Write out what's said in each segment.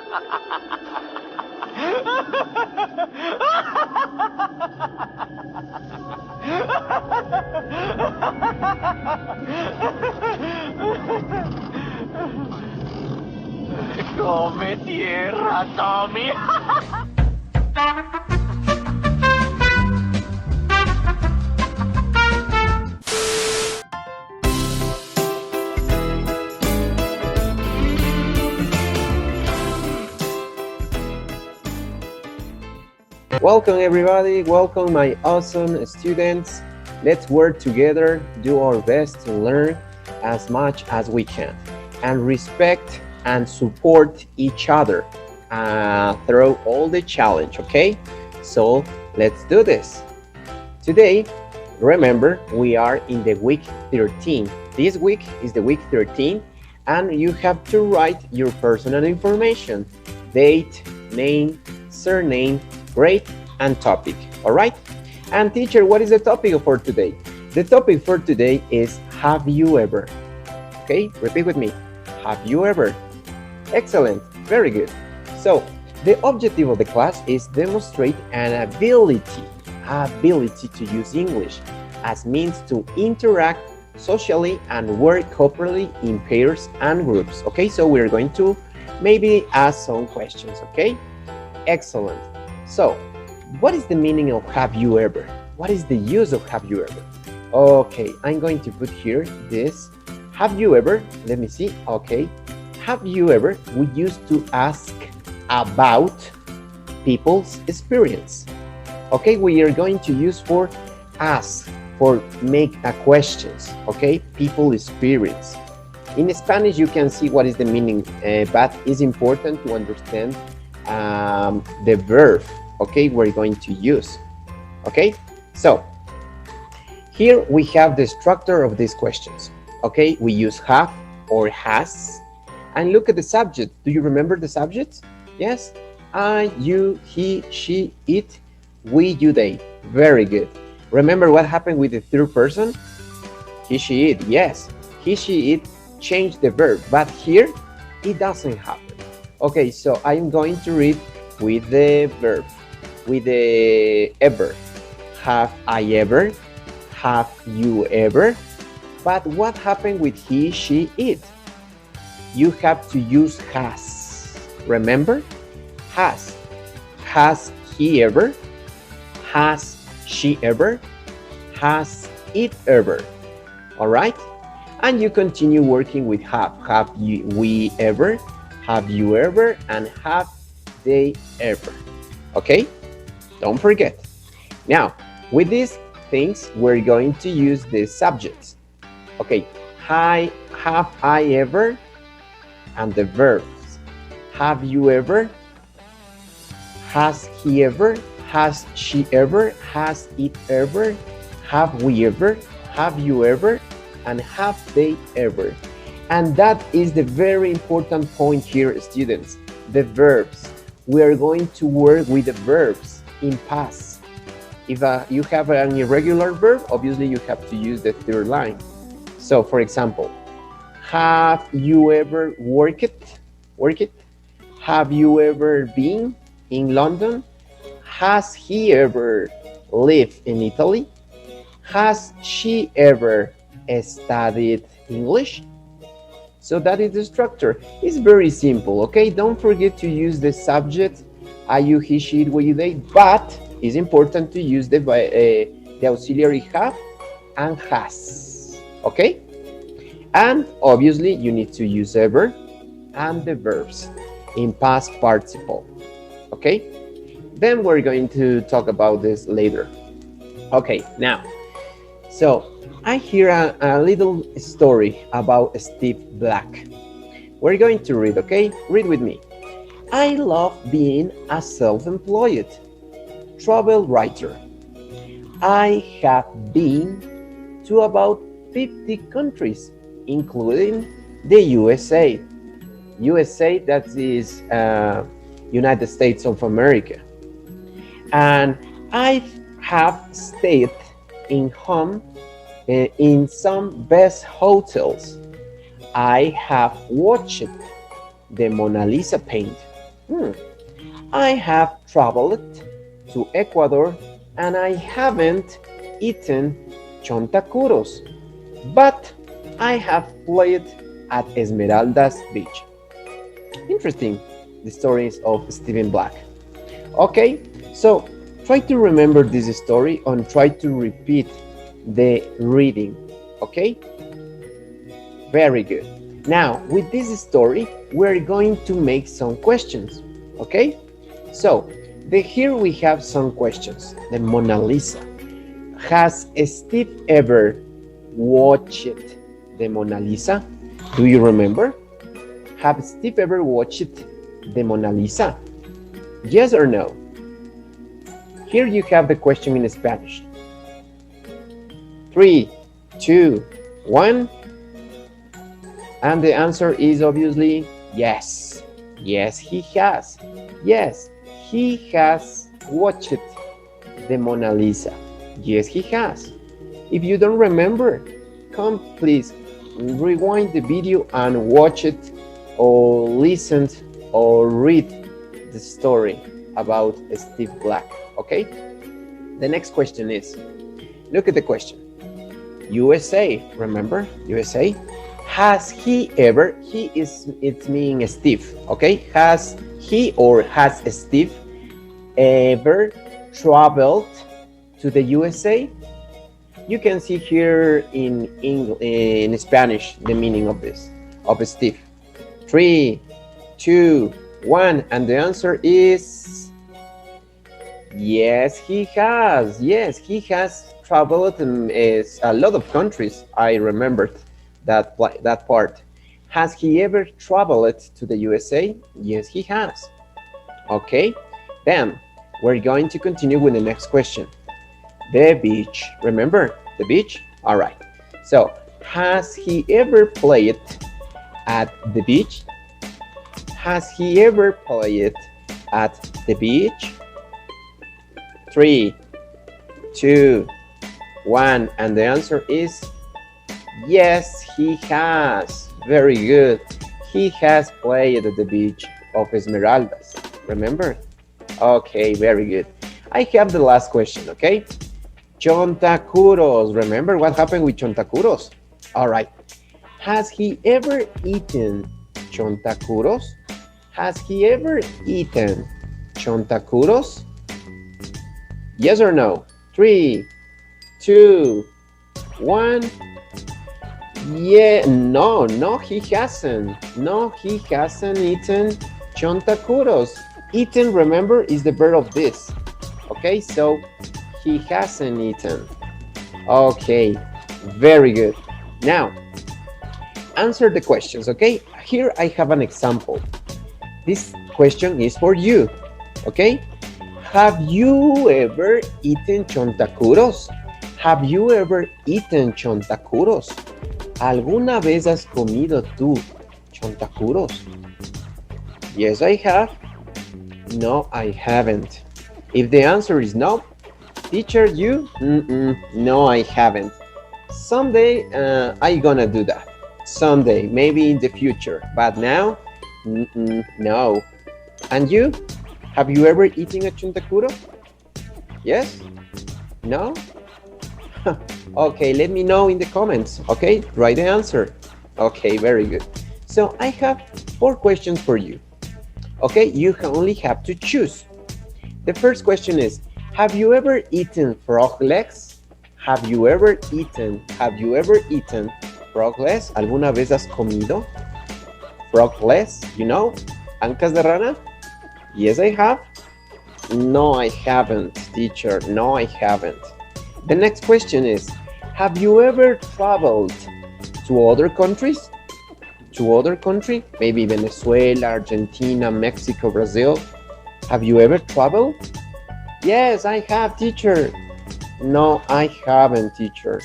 Come tierra, Tommy. Welcome everybody, welcome my awesome students. Let's work together, do our best to learn as much as we can and respect and support each other through all the challenge, okay? So let's do this. Today, remember, we are in the week 13. This week is the week 13 and you have to write your personal information, date, name, surname, grade, and topic, all right? And teacher, what is the topic for today? The topic for today is, have you ever? Okay, repeat with me. Have you ever? Excellent, very good. So, the objective of the class is demonstrate an ability to use English as means to interact socially and work properly in pairs and groups. Okay, so we're going to maybe ask some questions, okay? Excellent. So, what is the meaning of have you ever? What is the use of have you ever? Okay, I'm going to put here this. Have you ever? Let me see. Okay. Have you ever? We used to ask about people's experience. Okay, we are going to use for ask, for make a questions. Okay, people experience. In Spanish, you can see what is the meaning, but it's important to understand the verb, okay, we're going to use. Okay, so here we have the structure of these questions. Okay, we use have or has, and look at the subject. Do you remember the subjects? Yes, I, you, he, she, it, we, you, they. Very good. Remember what happened with the third person? He, she, it. Yes, he, she, it changed the verb, but here it doesn't happen. Okay, so I'm going to read with the verb, with the ever. Have I ever? Have you ever? But what happened with he, she, it? You have to use has. Remember? Has. Has he ever? Has she ever? Has it ever? All right? And you continue working with have. Have we ever? Have you ever? And have they ever? Okay? Don't forget. Now, with these things, we're going to use the subjects. Okay, hi, have I ever? And the verbs. Have you ever? Has he ever? Has she ever? Has it ever? Have we ever? Have you ever? And have they ever? And that is the very important point here, students. The verbs. We are going to work with the verbs in past. If you have an irregular verb, obviously you have to use the third line. So, for example, have you ever worked? Have you ever been in London? Has he ever lived in Italy? Has she ever studied English? So that is the structure. It's very simple, okay? Don't forget to use the subject, I, you, he, she, it, we, you, they, but it's important to use the auxiliary have and has, okay? And obviously you need to use ever and the verbs in past participle, okay? Then we're going to talk about this later. Okay, now, so I hear a little story about Steve Black. We're going to read, okay? Read with me. I love being a self-employed travel writer. I have been to about 50 countries, including the USA. USA, that is United States of America. And I have stayed in some best hotels. I have watched the Mona Lisa paint. I have traveled to Ecuador and I haven't eaten chontacuros, but I have played at Esmeralda's beach. Interesting, the stories of Stephen Black. Okay, so try to remember this story and try to repeat the reading. Okay, very good. Now, with this story, we're going to make some questions. Okay, so here we have some questions. The Mona Lisa. Has Steve ever watched the Mona Lisa? Do you remember? Have Steve ever watched the Mona Lisa? Yes or no? Here you have the question in Spanish. 3, 2, 1. And the answer is obviously yes. Yes, he has. Yes, he has watched the Mona Lisa. Yes, he has. If you don't remember, come please rewind the video and watch it, or listen or read the story about Steve Black. Okay? The next question is, look at the question. USA, remember? USA? Has he ever, it's meaning Steve, okay? Has he or has Steve ever traveled to the USA? You can see here in Spanish the meaning of this, of Steve. 3, 2, 1, and the answer is yes, he has. Yes, he has traveled a lot of countries. I remembered that part. Has he ever traveled to the USA? Yes, he has. Okay, then we're going to continue with the next question. The beach. Remember the beach? All right. So, has he ever played at the beach? Has he ever played at the beach? 3, 2, 1, and the answer is yes, he has. Very good. He has played at the beach of Esmeraldas. Remember? Okay, very good. I have the last question, okay? Chontacuros. Remember what happened with chontacuros? All right. Has he ever eaten chontacuros? Has he ever eaten chontacuros? Yes or no? 3, 2, 1. Yeah, no, he hasn't. No, he hasn't eaten chontacuros. Eaten, remember, is the verb of this. Okay, so he hasn't eaten. Okay, very good. Now, answer the questions, okay? Here I have an example. This question is for you, okay? Have you ever eaten chontacuros? Have you ever eaten chontacuros? ¿Alguna vez has comido tú chontacuros? Yes, I have. No, I haven't. If the answer is no, teacher, you? No, I haven't. Someday, I'm gonna do that. Someday, maybe in the future. But now, no. And you? Have you ever eaten a chontacuro? Yes? No? Okay, let me know in the comments. Okay, write the answer. Okay, very good. So I have 4 questions for you. Okay, you only have to choose. The first question is, have you ever eaten frog legs? Have you ever eaten frog legs? ¿Alguna vez has comido frog legs? You know, ancas de rana? Yes, I have. No, I haven't, teacher. No, I haven't. The next question is, have you ever traveled to other countries? To other country? Maybe Venezuela, Argentina, Mexico, Brazil. Have you ever traveled? Yes, I have, teacher. No, I haven't, teacher.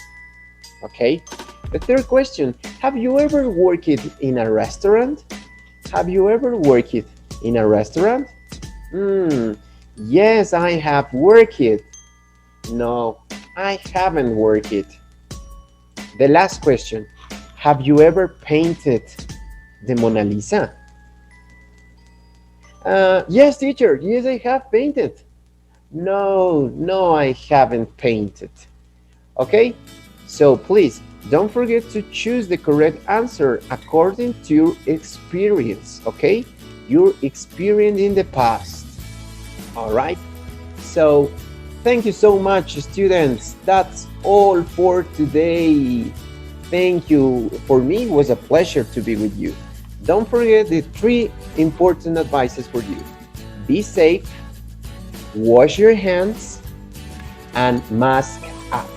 Okay. The third question, have you ever worked in a restaurant? Have you ever worked in a restaurant? Yes, I have worked. No, I haven't worked. The last question, have you ever painted the Mona Lisa? Yes, teacher. Yes, I have painted. No, no, I haven't painted. Okay, so please don't forget to choose the correct answer according to your experience. Okay, your experience in the past. All right, so thank you so much, students. That's all for today. Thank you. For me, it was a pleasure to be with you. Don't forget the 3 important advices for you. Be safe, wash your hands, and mask up.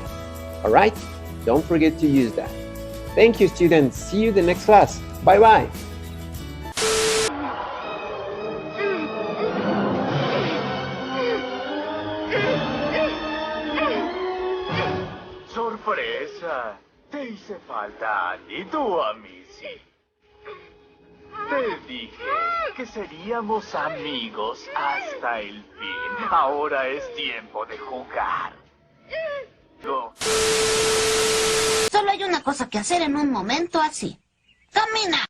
All right? Don't forget to use that. Thank you, students. See you in the next class. Bye-bye. Sorpresa. Te hice falta a ti, tú a mí, sí. Te dije que seríamos amigos hasta el fin. Ahora es tiempo de jugar. Solo hay una cosa que hacer en un momento así. ¡Camina!